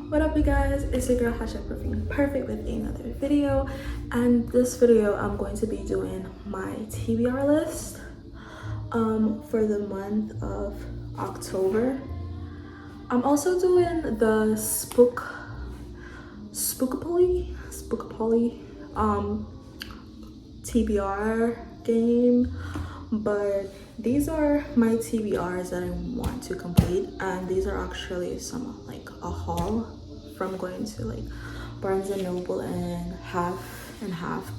What up you guys, it's your girl #Perfect Perfect with another video, and this video I'm going to be doing my TBR list for the month of October. I'm also doing the Spookapoly TBR game, but these are my TBRs that I want to complete, and these are actually some like a haul from going to like Barnes and Noble and half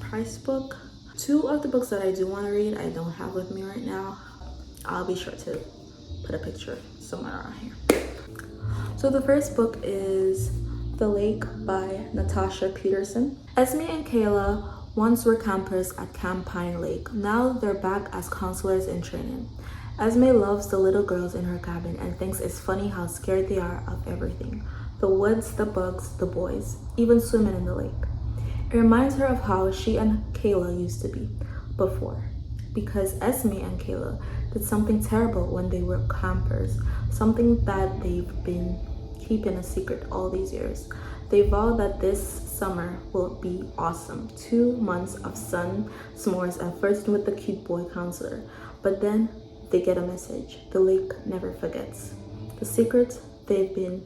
price book. Two of the books that I do want to read I don't have with me right now. I'll be sure to put a picture somewhere around here. So the first book is The Lake by Natasha Peterson. Esme and Kayla once were campers at Camp Pine Lake. Now they're back as counselors in training. Esme loves the little girls in her cabin and thinks it's funny how scared they are of everything. The woods, the bugs, the boys, even swimming in the lake. It reminds her of how she and Kayla used to be before. Because Esme and Kayla did something terrible when they were campers, something that they've been keeping a secret all these years. They vow that this summer will be awesome. 2 months of sun, s'mores, and flirting with the cute boy counselor. But then they get a message. The lake never forgets. The secret they've been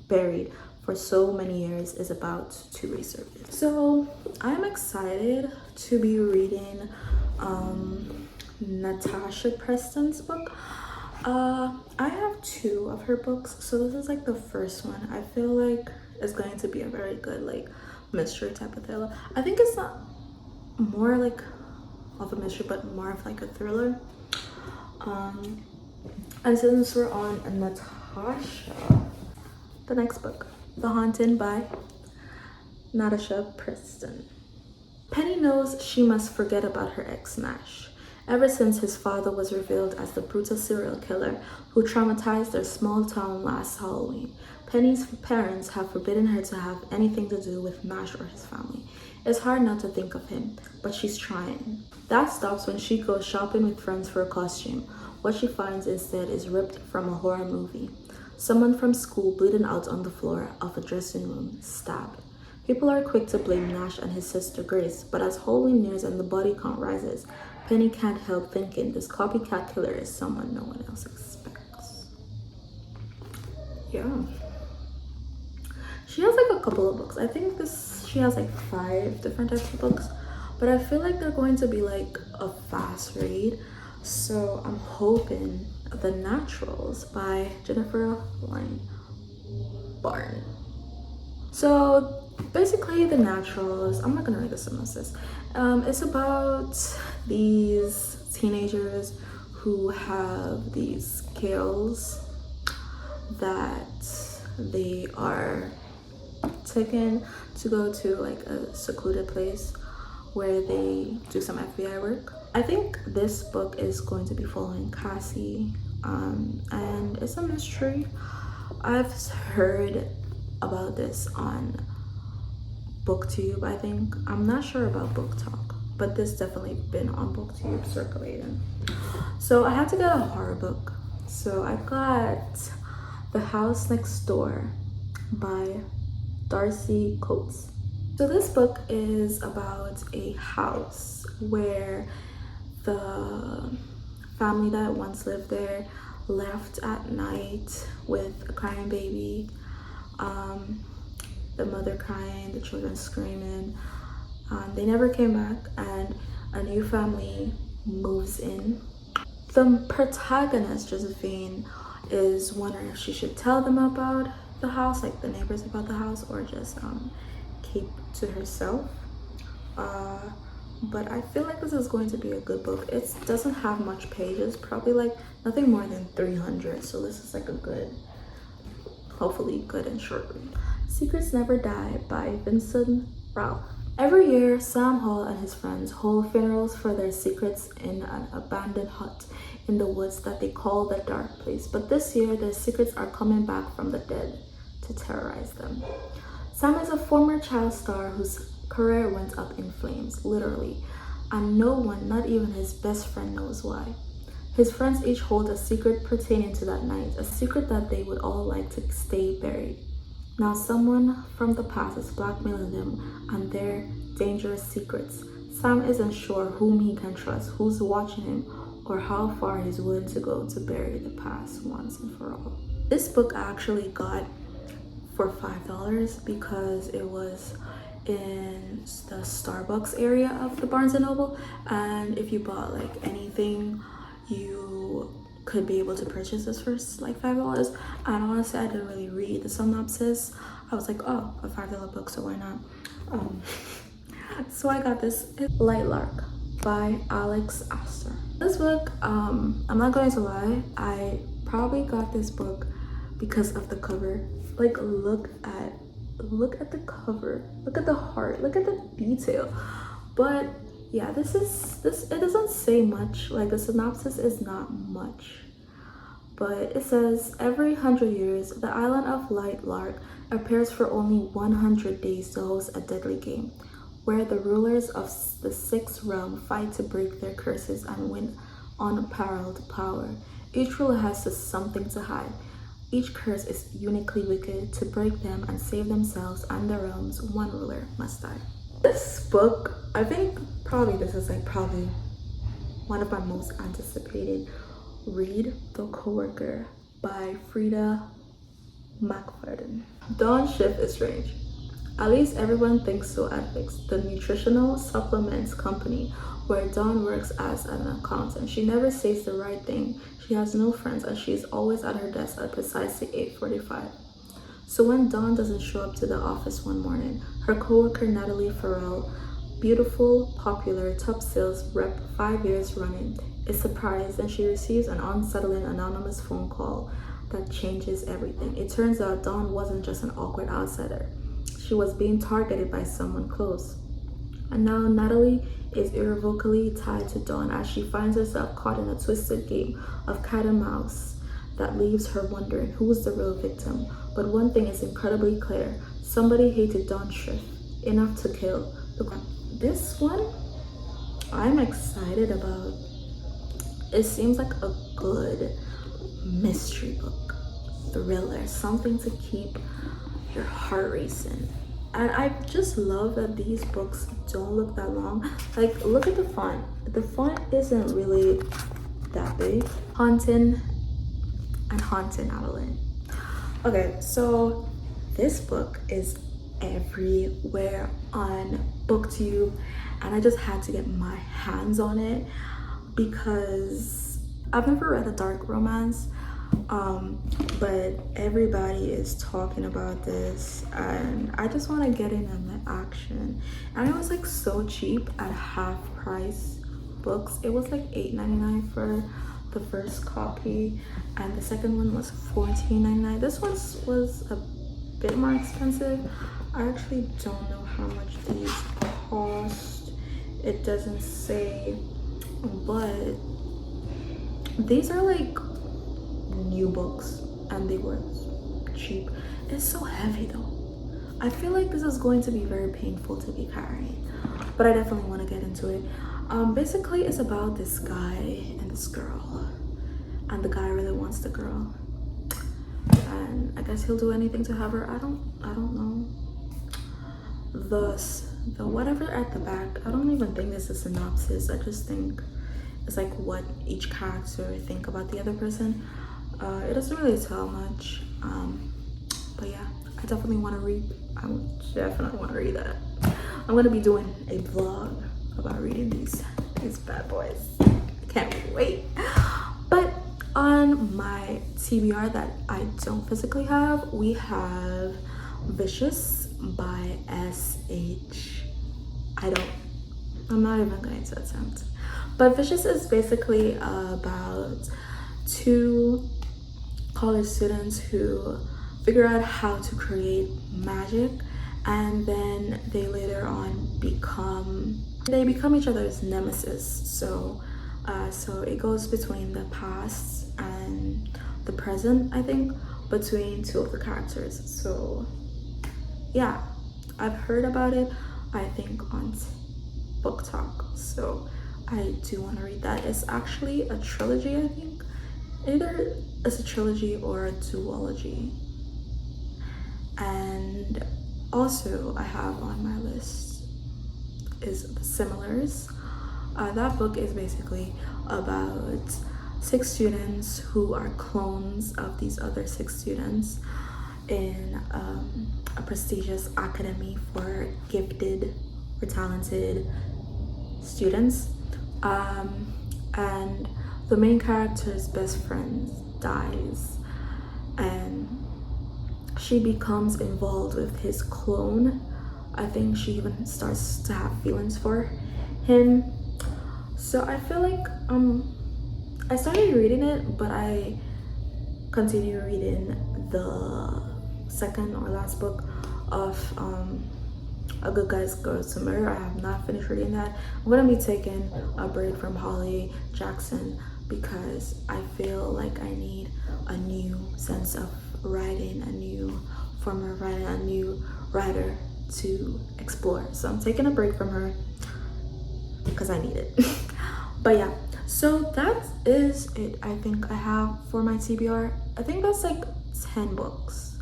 buried for so many years is about to resurface. So I'm excited to be reading Natasha Preston's book. I have 2 of her books, so this is like the first one. I feel like it's going to be a very good like mystery type of thriller. I think it's not more like of a mystery, but more of like a thriller. And since we're on Natasha, the next book, The Haunted by Natasha Preston. Penny knows she must forget about her ex Nash. Ever since his father was revealed as the brutal serial killer who traumatized their small town last Halloween, Penny's parents have forbidden her to have anything to do with Nash or his family. It's hard not to think of him, but she's trying. That stops when she goes shopping with friends for a costume. What she finds instead is ripped from a horror movie. Someone from school bleeding out on the floor of a dressing room, stabbed. People are quick to blame Nash and his sister Grace, but as Halloween nears and the body count rises, Penny can't help thinking this copycat killer is someone no one else expects. Yeah. She has like a couple of books. I think she has like 5 different types of books, but I feel like they're going to be like a fast read. So I'm hoping The Naturals by Jennifer Lynn Barn. So basically The Naturals, I'm not gonna read the synopsis. It's about these teenagers who have these skills that they are taken to go to like a secluded place where they do some FBI work. I think this book is going to be following Cassie, and it's a mystery. I've heard about this on BookTube, I think. I'm not sure about BookTok, but this definitely been on BookTube circulating. So I had to get a horror book. So I got The House Next Door by Darcy Coates. So this book is about a house where the family that once lived there left at night with a crying baby. The mother crying, the children screaming. They never came back, and a new family moves in. The protagonist, Josephine, is wondering if she should tell them about the house, like the neighbors about the house, or just keep to herself. But I feel like this is going to be a good book. It doesn't have much pages, probably like nothing more than 300. So this is like a good, hopefully good and short read. Secrets Never Die by Vincent Ralph. Every year, Sam Hall and his friends hold funerals for their secrets in an abandoned hut in the woods that they call the Dark Place. But this year, their secrets are coming back from the dead to terrorize them. Sam is a former child star whose career went up in flames, literally, and no one, not even his best friend, knows why. His friends each hold a secret pertaining to that night, a secret that they would all like to stay buried. Now someone from the past is blackmailing them on their dangerous secrets. Sam isn't sure whom he can trust, who's watching him, or how far he's willing to go to bury the past once and for all. This book I actually got for $5 because it was in the Starbucks area of the Barnes & Noble, and if you bought like anything, you could be able to purchase this for like $5. And honestly, I didn't really read the synopsis. I was like, oh, a $5 book, so why not? So I got this. It's Light Lark by Alex Astor. This book, I'm not going to lie, I probably got this book because of the cover. Like, look at the cover, look at the heart, look at the detail. But yeah, it doesn't say much. Like, the synopsis is not much, but it says every 100 years the island of Light Lark appears for only 100 days to host a deadly game where the rulers of the sixth realm fight to break their curses and win unparalleled power. Each ruler has something to hide. Each curse is uniquely wicked. To break them and save themselves and their realms, one ruler must die. This book, I think this is probably one of my most anticipated read. The Coworker by Frida McFadden. Dawn's shift is strange. At least everyone thinks so at Fix, the nutritional supplements company where Dawn works as an accountant. She never says the right thing. She has no friends and she is always at her desk at precisely 8:45. So when Dawn doesn't show up to the office one morning, her coworker Natalie Farrell, beautiful, popular, top sales rep 5 years running, is surprised and she receives an unsettling anonymous phone call that changes everything. It turns out Dawn wasn't just an awkward outsider. She was being targeted by someone close. And now Natalie is irrevocably tied to Dawn as she finds herself caught in a twisted game of cat and mouse that leaves her wondering who's the real victim. But one thing is incredibly clear. Somebody hated Dawn's shift enough to kill. This one, I'm excited about. It seems like a good mystery book, thriller, something to keep your heart racing. And I just love that these books don't look that long. Like, look at the font. The font isn't really that big. Haunting Adeline. Okay, so this book is everywhere on BookTube, and I just had to get my hands on it because I've never read a dark romance. But everybody is talking about this and I just want to get in on the action. And it was like so cheap at half price books. It was like $8.99 for the first copy and the second one was $14.99. This one was a bit more expensive. I actually don't know how much these cost. It doesn't say, but these are like new books and they were cheap. It's so heavy though. I feel like this is going to be very painful to be carrying, but I definitely want to get into it. Basically it's about this guy and this girl, and the guy really wants the girl, and I guess he'll do anything to have her. I don't know. The whatever at the back, I don't even think this is a synopsis. I just think it's like what each character think about the other person. It doesn't really tell much, but yeah, I definitely want to read. I definitely want to read that. I'm gonna be doing a vlog about reading these bad boys. I can't wait. But on my TBR that I don't physically have, we have Vicious by S.H. I'm not even going to attempt. But Vicious is basically about two college students who figure out how to create magic, and then they later on become each other's nemesis. So it goes between the past and the present, I think, between two of the characters. So yeah, I've heard about it, I think on Book Talk, so I do want to read that. It's actually a trilogy, I think. Either it's a trilogy or a duology. And also I have on my list is The Similars. That book is basically about 6 students who are clones of these other 6 students in a prestigious academy for gifted or talented students. And the main character's best friend dies, and she becomes involved with his clone. I think she even starts to have feelings for him. So I feel like I started reading it, but I continue reading the second or last book of A Good Guy's Girl Summer. I have not finished reading that. I'm gonna be taking a break from Holly Jackson because I feel like I need a new sense of writing, a new form of writing, a new writer to explore. So I'm taking a break from her because I need it. But yeah, so that is it. I think I have for my TBR. I think that's like 10 books.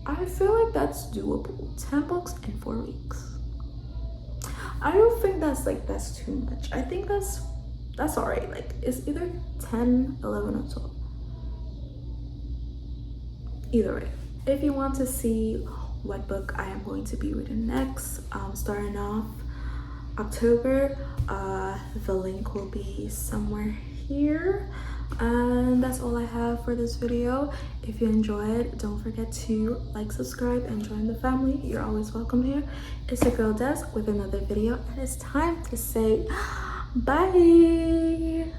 I feel like that's doable. 10 books in 4 weeks. I don't think that's too much. I think that's all right. Like it's either 10, 11, or 12. Either way, if you want to see what book I am going to be reading next, starting off October, the link will be somewhere here. And that's all I have for this video. If you enjoyed, don't forget to like, subscribe, and join the family. You're always welcome here. It's your girl Des with another video, and it's time to say bye.